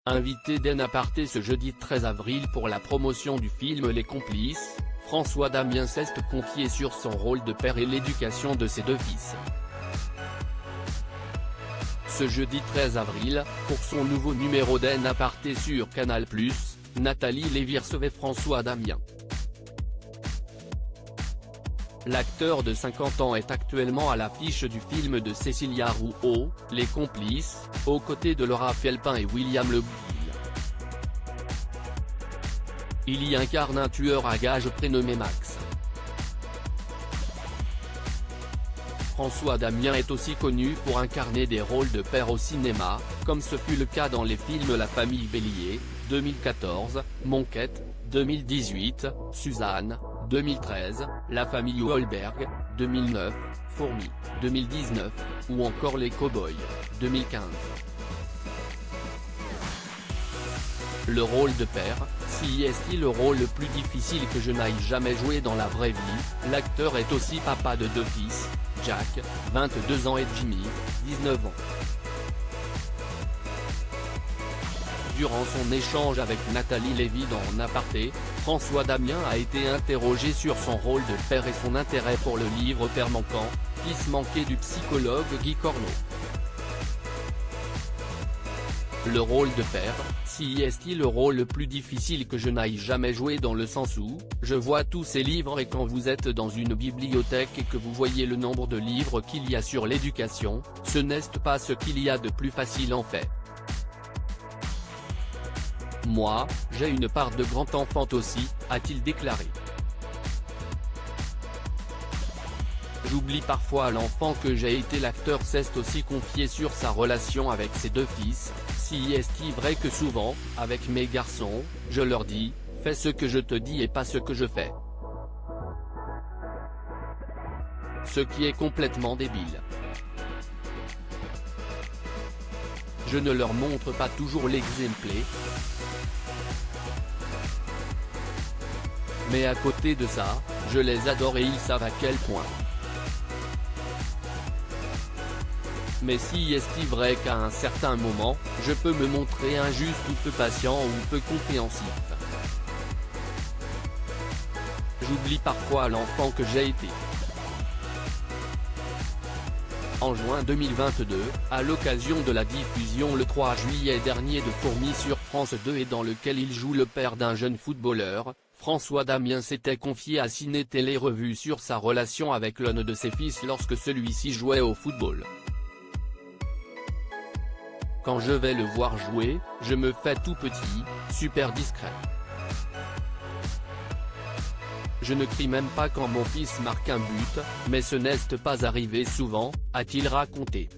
Invité d'En Aparté ce jeudi 13 avril pour la promotion du film Les Complices, François Damien s'est confié sur son rôle de père et l'éducation de ses deux fils. Ce jeudi 13 avril, pour son nouveau numéro d'En Aparté sur Canal+, Nathalie Lévy recevait François Damien. L'acteur de 50 ans est actuellement à l'affiche du film de Cécilia Rouault, Les Complices, aux côtés de Laura Felpin et William Le Bouilh. Il y incarne un tueur à gages prénommé Max. François Damien est aussi connu pour incarner des rôles de père au cinéma, comme ce fut le cas dans les films La Famille Bélier, 2014, Monquette, 2018, Suzanne, 2013, La Famille Wahlberg, 2009, Fourmi, 2019, ou encore Les Cowboys, 2015. Le rôle de père, si est-il le rôle le plus difficile que je n'aille jamais joué dans la vraie vie. L'acteur est aussi papa de deux fils, Jack, 22 ans et Jimmy, 19 ans. Durant son échange avec Nathalie Lévy dans En Aparté, François Damien a été interrogé sur son rôle de père et son intérêt pour le livre Père manquant, fils manqué du psychologue Guy Corneau. Le rôle de père, si est-il le rôle le plus difficile que je n'aille jamais joué dans le sens où, je vois tous ces livres et quand vous êtes dans une bibliothèque et que vous voyez le nombre de livres qu'il y a sur l'éducation, ce n'est pas ce qu'il y a de plus facile en fait. Moi, j'ai une part de grand enfant aussi, a-t-il déclaré. J'oublie parfois l'enfant que j'ai été. L'acteur s'est aussi confié sur sa relation avec ses deux fils, si est-il vrai que souvent, avec mes garçons, je leur dis, fais ce que je te dis et pas ce que je fais. Ce qui est complètement débile. Je ne leur montre pas toujours l'exemplé. Mais à côté de ça, je les adore et ils savent à quel point. Mais si est-il vrai qu'à un certain moment, je peux me montrer injuste ou peu patient ou peu compréhensif. J'oublie parfois l'enfant que j'ai été. En juin 2022, à l'occasion de la diffusion le 3 juillet dernier de Fourmi sur France 2 et dans lequel il joue le père d'un jeune footballeur, François Damien s'était confié à Ciné Télé Revue sur sa relation avec l'un de ses fils lorsque celui-ci jouait au football. Quand je vais le voir jouer, je me fais tout petit, super discret. Je ne crie même pas quand mon fils marque un but, mais ce n'est pas arrivé souvent, a-t-il raconté.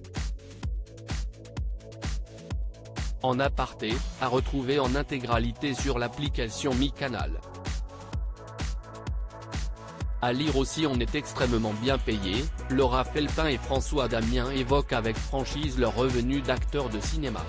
En Aparté, à retrouver en intégralité sur l'application MyCanal. À lire aussi. On est extrêmement bien payé, Laura Felpin et François Damien évoquent avec franchise leurs revenus d'acteurs de cinéma.